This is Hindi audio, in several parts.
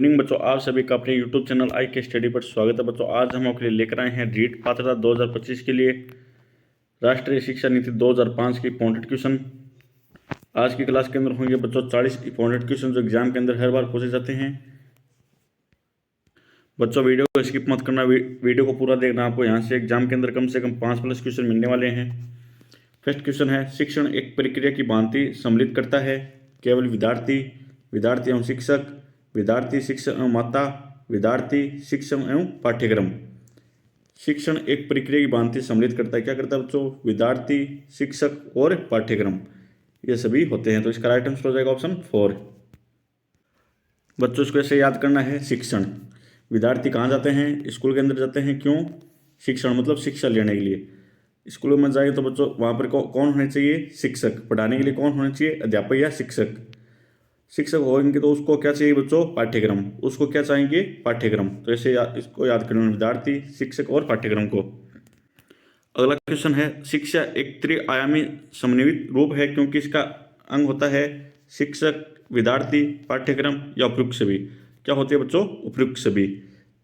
इवनिंग बच्चों, आप सभी का अपने YouTube चैनल आई के स्टडी पर स्वागत है। बच्चों, आज हम आपके लिए लेकर आए हैं रीट पात्रता 2025 के लिए राष्ट्रीय शिक्षा नीति 2005 की इंपॉर्टेंट क्वेश्चन। आज की क्लास के अंदर होंगे बच्चों 40 इंपॉर्टेंट क्वेश्चन जो एग्जाम के अंदर हर बार पूछे जाते हैं। बच्चों, वीडियो को स्किप मत करना, वीडियो को पूरा देखना। आपको यहाँ से एग्जाम के अंदर कम से कम 5+ क्वेश्चन मिलने वाले हैं। फर्स्ट क्वेश्चन है, शिक्षण एक प्रक्रिया की भांति सम्मिलित करता है केवल विद्यार्थी, विद्यार्थी एवं शिक्षक, विद्यार्थी शिक्षक एवं माता, विद्यार्थी शिक्षण एवं पाठ्यक्रम। शिक्षण एक प्रक्रिया की भांति सम्मिलित करता है, क्या करता है बच्चों? विद्यार्थी, शिक्षक और पाठ्यक्रम, ये सभी होते हैं। तो इसका राइट आंसर हो जाएगा ऑप्शन 4। बच्चों, इसको ऐसे याद करना है। शिक्षण, विद्यार्थी कहाँ जाते हैं? स्कूल के अंदर जाते हैं। क्यों? शिक्षण मतलब शिक्षा लेने के लिए। स्कूलों में जाए तो बच्चों वहाँ पर कौन होने चाहिए? शिक्षक। पढ़ाने के लिए कौन होने चाहिए? अध्यापक या शिक्षक। शिक्षक होंगे तो उसको क्या चाहिए बच्चों? पाठ्यक्रम। उसको क्या चाहिए? पाठ्यक्रम। तो ऐसे इसको याद करना, विद्यार्थी, शिक्षक और पाठ्यक्रम को। अगला क्वेश्चन है, शिक्षा एक त्रिआयामी समन्वित रूप है क्योंकि इसका अंग होता है शिक्षक, विद्यार्थी, पाठ्यक्रम या उपयुक्त सभी। क्या होती है बच्चों? उपयुक्त सभी।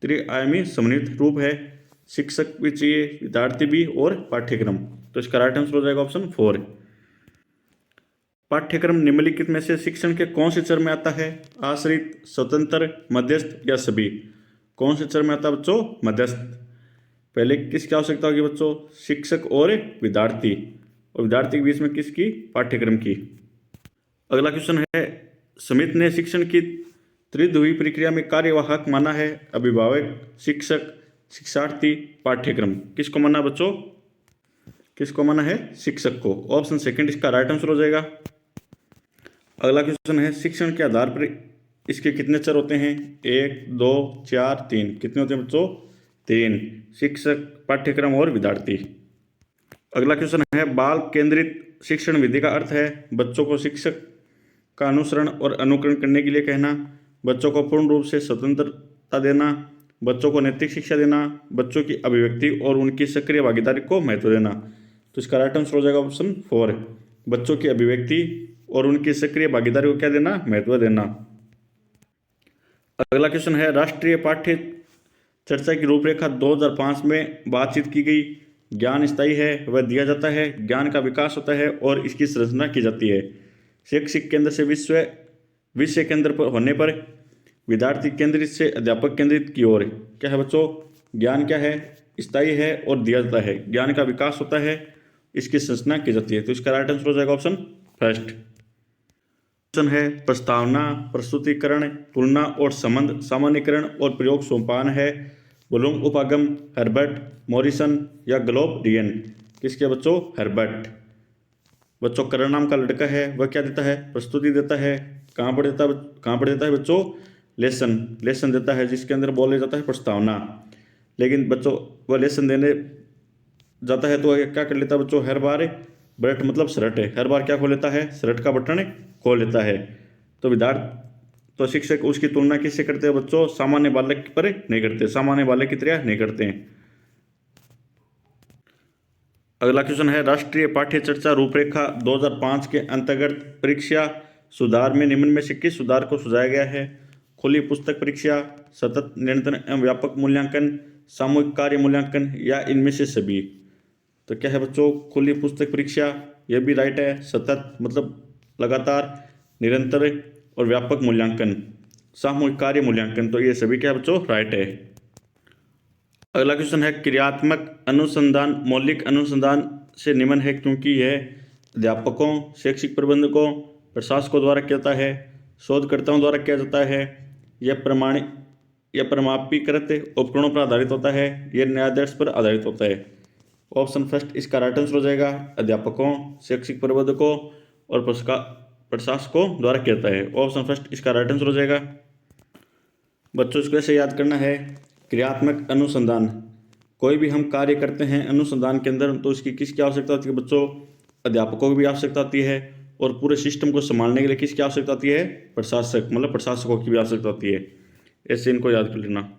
त्रिआयामी समन्वित रूप है, शिक्षक भी चाहिए, विद्यार्थी भी और पाठ्यक्रम। तो इसका राइट आंसर हो जाएगा ऑप्शन 4। पाठ्यक्रम निम्नलिखित में से शिक्षण के कौन से चरण में आता है? आश्रित, स्वतंत्र, मध्यस्थ या सभी। कौन से चरण में आता है बच्चों? मध्यस्थ। पहले किसकी आवश्यकता होगी बच्चों? शिक्षक और विद्यार्थी, और विद्यार्थी के बीच में किसकी? पाठ्यक्रम की। अगला क्वेश्चन है, समिति ने शिक्षण की त्रिध्रुवी प्रक्रिया में कार्यवाहक माना है अभिभावक, शिक्षक, शिक्षार्थी, पाठ्यक्रम। किसको माना बच्चों? किसको माना है? शिक्षक को। ऑप्शन सेकंड इसका राइट आंसर हो जाएगा। अगला क्वेश्चन है, शिक्षण के आधार पर इसके कितने चर होते हैं? 1, 2, 4, 3। कितने होते हैं बच्चों? 3। शिक्षक, पाठ्यक्रम और विद्यार्थी। अगला क्वेश्चन है, बाल केंद्रित शिक्षण विधि का अर्थ है बच्चों को शिक्षक का अनुसरण और अनुकरण करने के लिए कहना, बच्चों को पूर्ण रूप से स्वतंत्रता देना, बच्चों को नैतिक शिक्षा देना, बच्चों की अभिव्यक्ति और उनकी सक्रिय भागीदारी को महत्व देना। तो इसका राइट आंसर हो जाएगा ऑप्शन 4। बच्चों की अभिव्यक्ति और उनकी सक्रिय भागीदारी को क्या देना? महत्व देना। अगला क्वेश्चन है, राष्ट्रीय पाठ्य चर्चा की रूपरेखा 2005 में बातचीत की गई। ज्ञान स्थायी है, वह दिया जाता है, ज्ञान का विकास होता है और इसकी संरचना की जाती है। शैक्षिक केंद्र से विषय केंद्र पर होने पर, विद्यार्थी केंद्रित से अध्यापक केंद्रित की ओर। क्या है बच्चों? ज्ञान क्या है? स्थायी है और दिया जाता है। ज्ञान का विकास होता है, इसकी संरचना की जाती है। तो इसका राइट आंसर हो जाएगा ऑप्शन फर्स्ट। क्वेश्चन है, प्रस्तावना, प्रस्तुतिकरण, तुलना और संबंध, सामान्यकरण और प्रयोग सोपान है ब्लूम उपागम, हर्बर्ट, मॉरिसन या ग्लोबरियन। किसके बच्चों? हर्बर्ट। बच्चों, करण नाम का लड़का है, वह क्या देता है? प्रस्तुति देता है। कहाँ पर देता है बच्चों? लेसन देता है, जिसके अंदर बोला जाता है प्रस्तावना। लेकिन बच्चों वह लेसन देने जाता है तो वह क्या कर लेता है बच्चों? हर बार बर्ट मतलब शर्ट है, हर बार क्या खोल लेता है? शर्ट का बटन खोल लेता है। तो शिक्षक उसकी तुलना किससे करते हैं बच्चों? सामान्य बालक पर नहीं करते, सामान्य बालक की तरह नहीं करते हैं। अगला क्वेश्चन है, राष्ट्रीय पाठ्य चर्चा रूपरेखा 2005 के अंतर्गत परीक्षा सुधार में निम्न में से किस सुधार को सुझाया गया है? खुली पुस्तक परीक्षा, सतत निरंतर एवं व्यापक मूल्यांकन, सामूहिक कार्य मूल्यांकन या इनमें से सभी। तो क्या है बच्चों? खुली पुस्तक परीक्षा, यह भी राइट है। सतत मतलब लगातार, निरंतर और व्यापक मूल्यांकन, सामूहिक कार्य मूल्यांकन, तो ये सभी क्या बच्चों? राइट है। अगला क्वेश्चन है, क्रियात्मक अनुसंधान मौलिक अनुसंधान से निम्न है क्योंकि यह अध्यापकों, शैक्षिक प्रबंधकों, प्रशासकों द्वारा किया जाता है, शोधकर्ताओं द्वारा किया जाता है, यह प्रमाणीकृत उपकरणों पर आधारित होता है, यह न्यायाधीश पर आधारित होता है। ऑप्शन फर्स्ट इसका राइट आंसर हो जाएगा। अध्यापकों, शैक्षिक प्रबंधकों और प्रशासकों द्वारा किया जाता है। ऑप्शन फर्स्ट इसका राइट आंसर हो जाएगा। बच्चों, इसको ऐसे याद करना है, क्रियात्मक अनुसंधान, कोई भी हम कार्य करते हैं अनुसंधान के अंदर तो इसकी किसकी आवश्यकता होती है बच्चों? अध्यापकों की भी आवश्यकता होती है, और पूरे सिस्टम को संभालने के लिए किसकी आवश्यकता होती है? प्रशासक मतलब प्रशासकों की भी आवश्यकता होती है। ऐसे इनको याद कर लेना।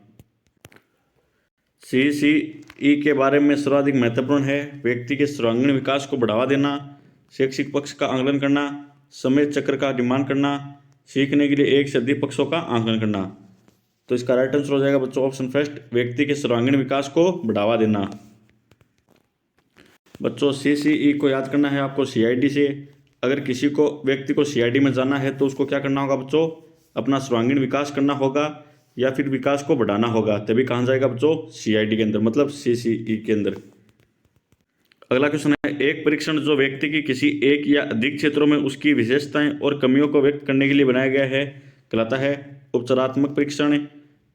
CCE के बारे में सर्वाधिक महत्वपूर्ण है व्यक्ति के सर्वांगीण विकास को बढ़ावा देना, शैक्षिक पक्ष का आंकलन करना, समय चक्र का निर्माण करना, सीखने के लिए एक से अधिक पक्षों का आंकलन करना। तो इसका राइट आंसर हो जाएगा बच्चों ऑप्शन फर्स्ट, व्यक्ति के सर्वांगीण विकास को बढ़ावा देना। बच्चों CCE को याद करना है आपको CID से। अगर किसी को व्यक्ति को CID में जाना है तो उसको क्या करना होगा बच्चों, अपना सर्वांगीण विकास करना होगा या फिर विकास को बढ़ाना होगा, तभी कहाँ जाएगा बच्चों, CID के अंदर, मतलब CCE के अंदर। अगला क्वेश्चन है, एक परीक्षण जो व्यक्ति की किसी एक या अधिक क्षेत्रों में उसकी विशेषताएं और कमियों को व्यक्त करने के लिए बनाया गया है कहलाता है उपचारात्मक परीक्षण,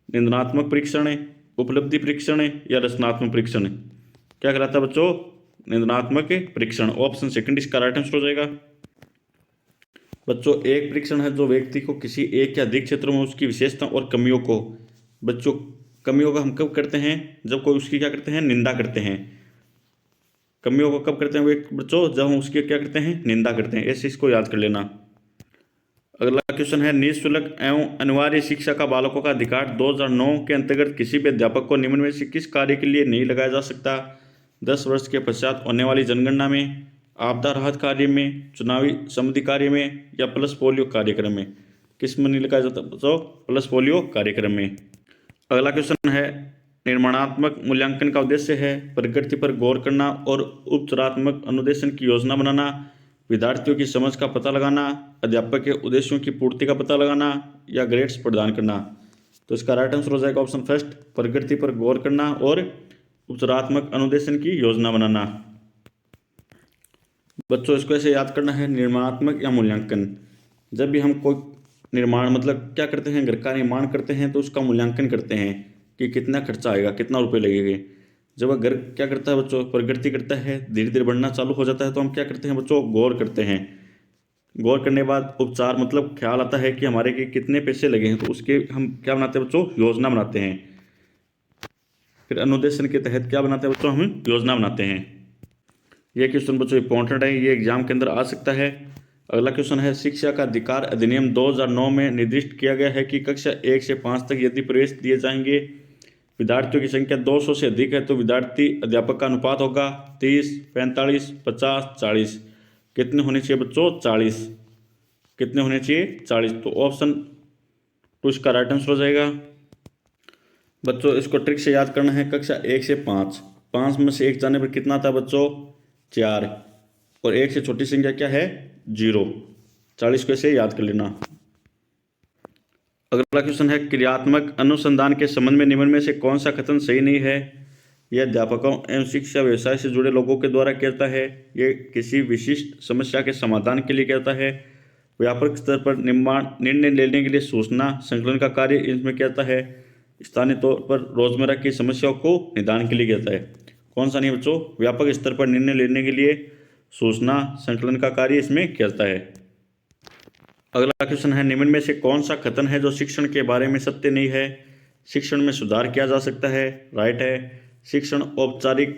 निंदनात्मक परीक्षण, उपलब्धि परीक्षण या रचनात्मक परीक्षण। क्या कहलाता है बच्चों, निंदनात्मक परीक्षण। ऑप्शन सेकंड इसका राइट आंसर हो जाएगा। बच्चों एक परीक्षण है जो व्यक्ति को किसी एक या अधिक क्षेत्रों में उसकी विशेषता और कमियों को, बच्चों कमियों का हम कब करते हैं, जब कोई उसकी क्या करते हैं, निंदा करते हैं। कमियों को कब करते हैं बच्चों, जब हम उसकी क्या करते हैं, निंदा करते हैं। ऐसे इसको याद कर लेना। अगला क्वेश्चन है, निःशुल्क एवं अनिवार्य शिक्षा का बालकों का अधिकार 2009 के अंतर्गत किसी भी अध्यापक को निम्न में से किस कार्य के लिए नहीं लगाया जा सकता, 10 वर्ष के पश्चात होने वाली जनगणना में, आपदा राहत कार्य में, चुनावी समिति कार्य में या प्लस पोलियो कार्यक्रम में। किस में नहीं लगाया जाता बच्चों, प्लस पोलियो कार्यक्रम में। अगला क्वेश्चन है, निर्माणात्मक मूल्यांकन का उद्देश्य है प्रकृति पर गौर करना और उपचारात्मक अनुदेशन की योजना बनाना, विद्यार्थियों की समझ का पता लगाना, अध्यापक के उद्देश्यों की पूर्ति का पता लगाना या ग्रेड्स प्रदान करना। तो इसका राइट आंसर हो जाएगा ऑप्शन फर्स्ट, प्रकृति पर गौर करना और उपचारात्मक अनुदेशन की योजना बनाना। बच्चों इसको ऐसे याद करना है, निर्माणात्मक या मूल्यांकन। जब भी हम कोई निर्माण मतलब क्या करते हैं, घर का निर्माण करते हैं तो उसका मूल्यांकन करते हैं कि कितना खर्चा आएगा, कितना रुपए लगेंगे। जब वह घर क्या करता है बच्चों, प्रगति करता है, धीरे धीरे बढ़ना चालू हो जाता है, तो हम क्या करते हैं बच्चों, गौर करते हैं। गौर करने के बाद उपचार मतलब ख्याल आता है कि हमारे के कितने पैसे लगे हैं, तो उसके हम क्या बनाते हैं बच्चों, योजना बनाते हैं। फिर अनुदेशन के तहत क्या बनाते हैं बच्चों, हम योजना बनाते हैं। यह क्वेश्चन बच्चों इंपॉर्टेंट है, ये एग्जाम के अंदर आ सकता है। अगला क्वेश्चन है, शिक्षा का अधिकार अधिनियम 2009 में निर्दिष्ट किया गया है कि कक्षा 1 से 5 तक यदि प्रवेश दिए जाएंगे, विद्यार्थियों की संख्या 200 से अधिक है तो विद्यार्थी अध्यापक का अनुपात होगा 30, 45, 50, 40। कितने होने चाहिए बच्चों, 40। कितने होने चाहिए, 40। तो ऑप्शन टू इसका राइट आंसर हो जाएगा। बच्चों इसको ट्रिक से याद करना है, कक्षा 1 से 5, 5 में से 1 जाने पर कितना था बच्चों, 4, और 1 से छोटी संख्या क्या है, 0। 40 को ऐसे याद कर लेना। अगला क्वेश्चन है, क्रियात्मक अनुसंधान के संबंध में निम्न में से कौन सा कथन सही नहीं है। यह अध्यापकों एवं शिक्षा व्यवसाय से जुड़े लोगों के द्वारा कहता है, ये किसी विशिष्ट समस्या के समाधान के लिए कहता है, व्यापक स्तर पर निर्णय लेने के लिए सूचना संकलन का कार्य इसमें कहता है, स्थानीय तौर पर रोजमर्रा की समस्याओं को निदान के लिए कहता है। कौन सा नहीं बच्चों, व्यापक स्तर पर निर्णय लेने के लिए सूचना संकलन का कार्य इसमें कहता है। अगला क्वेश्चन है, निम्न में से कौन सा कथन है जो शिक्षण के बारे में सत्य नहीं है। शिक्षण में सुधार किया जा सकता है, राइट है। शिक्षण औपचारिक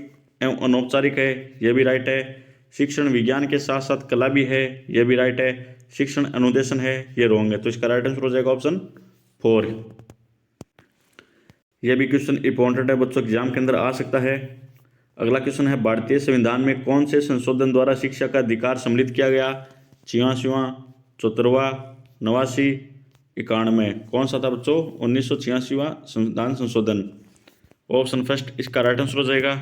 एवं अनौपचारिक है, यह भी राइट है। शिक्षण विज्ञान के साथ साथ कला भी है, यह भी राइट है। शिक्षण अनुदेशन है, यह रॉन्ग है। तो इसका राइट आंसर हो जाएगा ऑप्शन 4। यह भी क्वेश्चन इंपॉर्टेंट है बच्चों, एग्जाम के अंदर आ सकता है। अगला क्वेश्चन है, भारतीय संविधान में कौन से संशोधन द्वारा शिक्षा का अधिकार सम्मिलित किया गया, 86वां, 74वां, 89, 91। कौन सा था बच्चों, 1986वां संविधान संशोधन। ऑप्शन फर्स्ट इसका राइट आंसर हो जाएगा।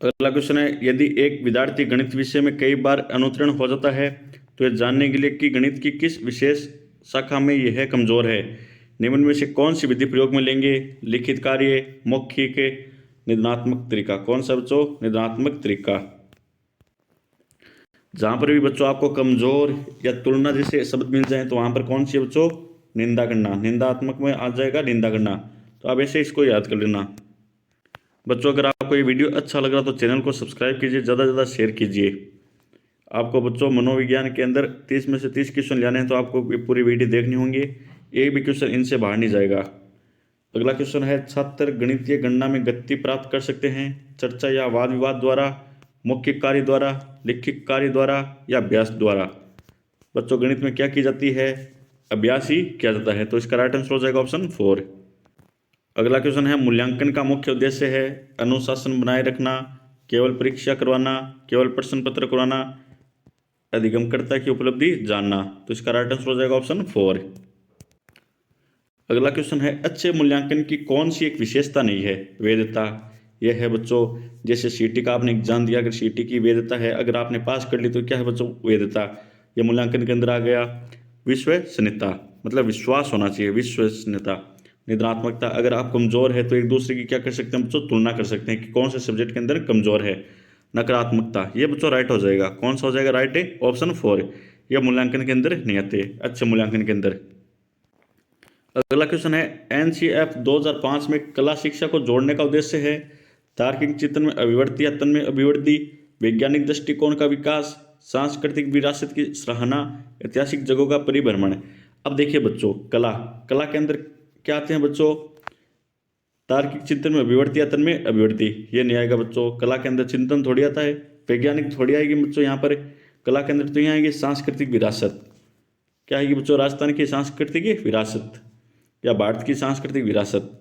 अगला क्वेश्चन है, यदि एक विद्यार्थी गणित विषय में कई बार अनुत्तीर्ण हो जाता है तो यह जानने के लिए कि गणित की किस विशेष शाखा में यह कमजोर है, निम्न में से कौन सी विधि प्रयोग में लेंगे, लिखित कार्य, मौखिक, निदानात्मक तरीका। कौन सा बच्चों, निदानात्मक तरीका। जहां पर भी बच्चों आपको कमजोर या तुलना जैसे शब्द मिल जाए तो वहां पर कौन सी बच्चों, निंदा करना। निंदात्मक में आ जाएगा निंदा करना। तो आप ऐसे इसको याद कर लेना। बच्चों अगर आपको ये वीडियो अच्छा लग रहा तो चैनल को सब्सक्राइब कीजिए, ज़्यादा से ज़्यादा शेयर कीजिए। आपको बच्चों मनोविज्ञान के अंदर 30 में से 30 क्वेश्चन लाने हैं तो आपको पूरी वीडियो देखनी होंगी, एक भी क्वेश्चन इनसे बाहर नहीं जाएगा। अगला क्वेश्चन है, छात्र गणितीय गणना में गति प्राप्त कर सकते हैं चर्चा या वाद विवाद द्वारा, मौखिक कार्य द्वारा, लिखित कार्य द्वारा या अभ्यास द्वारा। बच्चों गणित में क्या की जाती है, अभ्यास ही किया जाता है। तो इसका राइट आंसर हो जाएगा ऑप्शन 4। अगला क्वेश्चन है, मूल्यांकन का मुख्य उद्देश्य है अनुशासन बनाए रखना, केवल परीक्षा करवाना, केवल प्रश्न पत्र करवाना, अधिगमकर्ता की उपलब्धि जानना। तो इसका राइट आंसर हो जाएगा ऑप्शन 4। अगला क्वेश्चन है, अच्छे मूल्यांकन की कौन सी एक विशेषता नहीं है? वैधता। यह है बच्चों, जैसे सीटी का आपने एग्जाम दिया, अगर सीटी की वैधता है, अगर आपने पास कर ली तो क्या है बच्चों? वैधता। यह मूल्यांकन के अंदर आ गया। विश्वसनीयता, मतलब विश्वास होना चाहिए, विश्वसनीयता। निदानात्मकता, अगर आप कमजोर है तो एक दूसरे की क्या कर सकते हैं बच्चों? तुलना कर सकते हैं कि कौन से सब्जेक्ट के अंदर कमजोर है। नकारात्मकता, ये बच्चों राइट हो जाएगा। कौन सा हो जाएगा राइट? है ऑप्शन 4। यह मूल्यांकन के अंदर नहीं आते, अच्छे मूल्यांकन के अंदर। अगला क्वेश्चन है, एनसीएफ 2005 में कला शिक्षा को जोड़ने का उद्देश्य है तार्किक चिंतन में अभिवृद्धि या तन्मय अभिवृद्धि, वैज्ञानिक दृष्टिकोण का विकास, सांस्कृतिक विरासत की सराहना, ऐतिहासिक जगहों का परिभ्रमण। अब देखिए बच्चों, कला कला के अंदर क्या आते हैं बच्चों? तार्किक चिंतन में अभिवृद्धि या तन्मय अभिवृद्धि, ये नहीं आएगा बच्चों। कला के अंदर चिंतन थोड़ी आता है, वैज्ञानिक थोड़ी आएगी बच्चों यहाँ पर। कला के अंदर तो यहाँ आएगी सांस्कृतिक विरासत। क्या आएगी बच्चों? राजस्थान की सांस्कृतिक विरासत या भारत की सांस्कृतिक विरासत।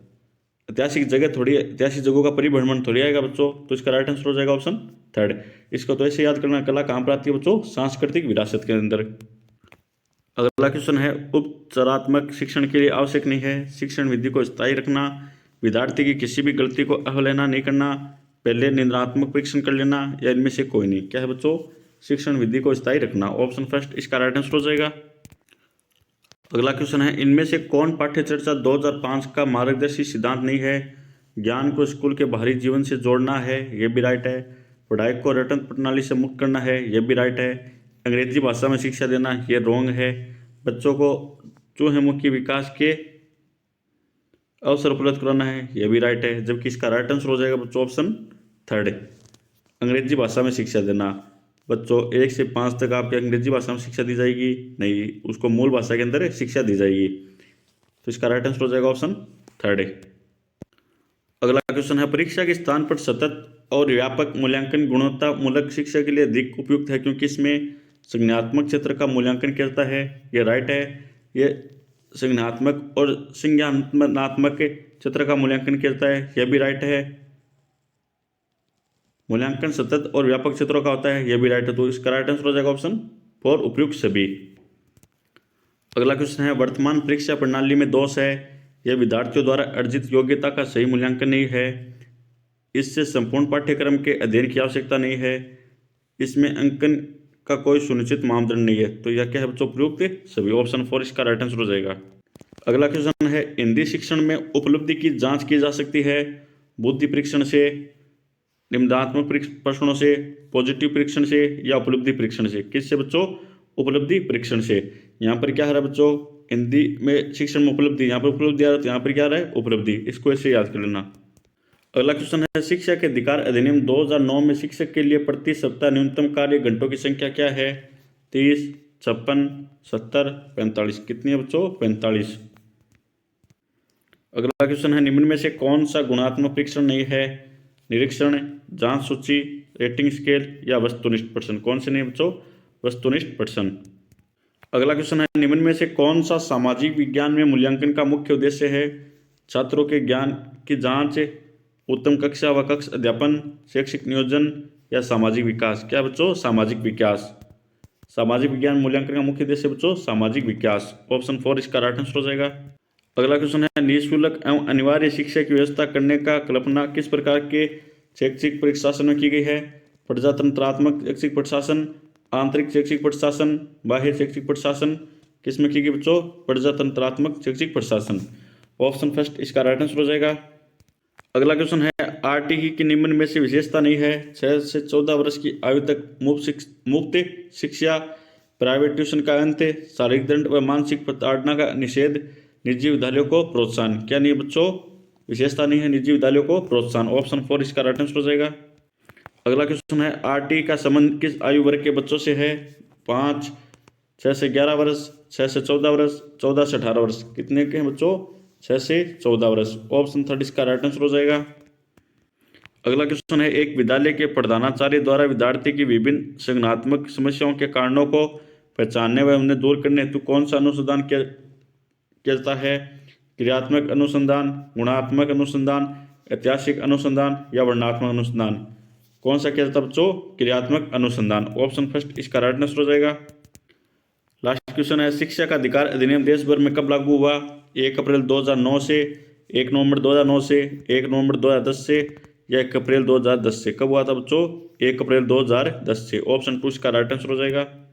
ऐतिहासिक जगह थोड़ी, ऐतिहासिक जगहों का परिभ्रमण थोड़ी आएगा बच्चों। तो इसका राइट आंसर हो जाएगा ऑप्शन 3। इसको तो ऐसे याद करना, कला कहाँ पर आती है बच्चों? सांस्कृतिक विरासत के अंदर। अगला क्वेश्चन है, उपचारात्मक शिक्षण के लिए आवश्यक नहीं है शिक्षण विधि को स्थायी रखना, विद्यार्थी की किसी भी गलती को अवहेलना नहीं करना, पहले निदानात्मक परीक्षण कर लेना, या इनमें से कोई नहीं। क्या है बच्चों? शिक्षण विधि को स्थायी रखना, ऑप्शन फर्स्ट इसका राइट आंसर हो जाएगा। अगला क्वेश्चन है, इनमें से कौन पाठ्य चर्चा 2005 का मार्गदर्शी सिद्धांत नहीं है? ज्ञान को स्कूल के बाहरी जीवन से जोड़ना है, यह भी राइट है। पढ़ाई को रटन प्रणाली से मुक्त करना है, यह भी राइट है। अंग्रेजी भाषा में शिक्षा देना, यह रॉन्ग है। बच्चों को चहुमुखी विकास के अवसर उपलब्ध कराना है, यह भी राइट है। जबकि इसका राइट आंसर हो जाएगा बच्चों ऑप्शन 3, अंग्रेजी भाषा में शिक्षा देना। बच्चों 1 से 5 तक आपकी अंग्रेजी भाषा में शिक्षा दी जाएगी? नहीं, उसको मूल भाषा के अंदर शिक्षा दी जाएगी। तो इसका राइट आंसर हो जाएगा ऑप्शन 3। अगला क्वेश्चन है, परीक्षा के स्थान पर सतत और व्यापक मूल्यांकन गुणवत्ता मूलक शिक्षा के लिए अधिक उपयुक्त है क्योंकि इसमें संज्ञानात्मक क्षेत्र का मूल्यांकन करता है, यह राइट है। यह संज्ञानात्मक और संज्ञानात्मक क्षेत्र का मूल्यांकन करता है, यह भी राइट है। मूल्यांकन सतत और व्यापक क्षेत्रों का होता है, यह भी राइट है। तो इसका राइट आंसर हो जाएगा ऑप्शन 4, उपयुक्त सभी। अगला क्वेश्चन है, वर्तमान परीक्षा प्रणाली में दोष है, यह विद्यार्थियों द्वारा अर्जित योग्यता का सही मूल्यांकन नहीं है, इससे संपूर्ण पाठ्यक्रम के अध्ययन की आवश्यकता नहीं है, इसमें अंकन का कोई सुनिश्चित मानदंड नहीं है। तो यह क्या है बच्चों? उपयुक्त सभी, ऑप्शन 4 इसका राइट आंसर हो जाएगा। अगला क्वेश्चन है, हिंदी शिक्षण में उपलब्धि की जांच की जा सकती है बुद्धि परीक्षण से, निबंधात्मक प्रश्नों से, पॉजिटिव परीक्षण से, या उपलब्धि परीक्षण से? किससे बच्चों? उपलब्धि परीक्षण से। यहाँ पर क्या है बच्चों? हिंदी में शिक्षण में उपलब्धि, यहाँ पर उपलब्धि आ रहा है तो यहाँ पर क्या आ रहा है? उपलब्धि। इसको ऐसे याद कर लेना। अगला क्वेश्चन है, शिक्षा के अधिकार अधिनियम 2009 में शिक्षक के लिए प्रति सप्ताह न्यूनतम कार्य घंटों की संख्या क्या है? 30, 56, 70, 45। कितनी है बच्चों? 45। अगला क्वेश्चन है, निम्न में से कौन सा गुणात्मक परीक्षण नहीं है? निरीक्षण, जांच सूची, रेटिंग स्केल, या वस्तुनिष्ठ प्रश्न? कौन से नहीं बच्चों? वस्तुनिष्ठ प्रश्न। अगला क्वेश्चन है, निम्न में से कौन सा सामाजिक विज्ञान में मूल्यांकन का मुख्य उद्देश्य है? छात्रों के ज्ञान की जांच, उत्तम कक्षा व कक्ष अध्यापन, शैक्षिक नियोजन, या सामाजिक विकास? क्या बच्चों? सामाजिक विकास। सामाजिक विज्ञान मूल्यांकन का मुख्य उद्देश्य बच्चों सामाजिक विकास, ऑप्शन 4 इसका राइट आंसर हो जाएगा। अगला क्वेश्चन है, निःशुल्क एवं अनिवार्य शिक्षा की व्यवस्था करने का कल्पना किस प्रकार के शैक्षिक प्रशासन में की गई है? प्रजातंत्रात्मक शैक्षिक प्रशासन, आंतरिक शैक्षिक प्रशासन, बाह्य शैक्षिक प्रशासन? किस में की गई बच्चों? प्रजातंत्रात्मक शैक्षिक प्रशासन, ऑप्शन फर्स्ट इसका राइट आंसर हो जाएगा। अगला क्वेश्चन है, आरटीई की निम्न में से विशेषता नहीं है? 6 से 14 वर्ष की आयु तक मुफ्त शिक्षा, प्राइवेट ट्यूशन का अंत, शारीरिक दंड व मानसिक प्रताड़ना का निषेध, निजी विद्यालयों को प्रोत्साहन? क्या नहीं है बच्चों? विशेषता नहीं है निजी विद्यालयों को प्रोत्साहन, ऑप्शन 4 इसका राइट आंसर हो जाएगा। अगला क्वेश्चन है, आरटीई का संबंध किस आयु वर्ग के बच्चों से है? 5, 6 से 11 वर्ष, 6 से 14 वर्ष, 14 से 18 वर्ष? कितने के हैं बच्चों? 6 से 14 वर्ष, ऑप्शन 3 इसका राइट आंसर हो जाएगा। अगला क्वेश्चन है, एक विद्यालय के प्रधानाचार्य द्वारा विद्यार्थी की विभिन्न संज्ञानात्मक समस्याओं के कारणों को पहचानने व उन्हें दूर करने हेतु कौन सा अनुसंधान करता है? क्रियात्मक अनुसंधान, गुणात्मक अनुसंधान, ऐतिहासिक अनुसंधान, या वर्णनात्मक अनुसंधान? कौन सा किया जाता है बच्चों? क्रियात्मक अनुसंधान, ऑप्शन फर्स्ट इसका राइट आंसर हो जाएगा। लास्ट क्वेश्चन है, शिक्षा का अधिकार अधिनियम देश भर में कब लागू हुआ? 1 अप्रैल 2009 से, 1 नवंबर 2009 से, 1 नवंबर 2010 से, या 1 अप्रैल 2010 से? कब हुआ था बच्चों? 1 अप्रैल 2010 से। ऑप्शन 2 इसका राइट आंसर हो जाएगा।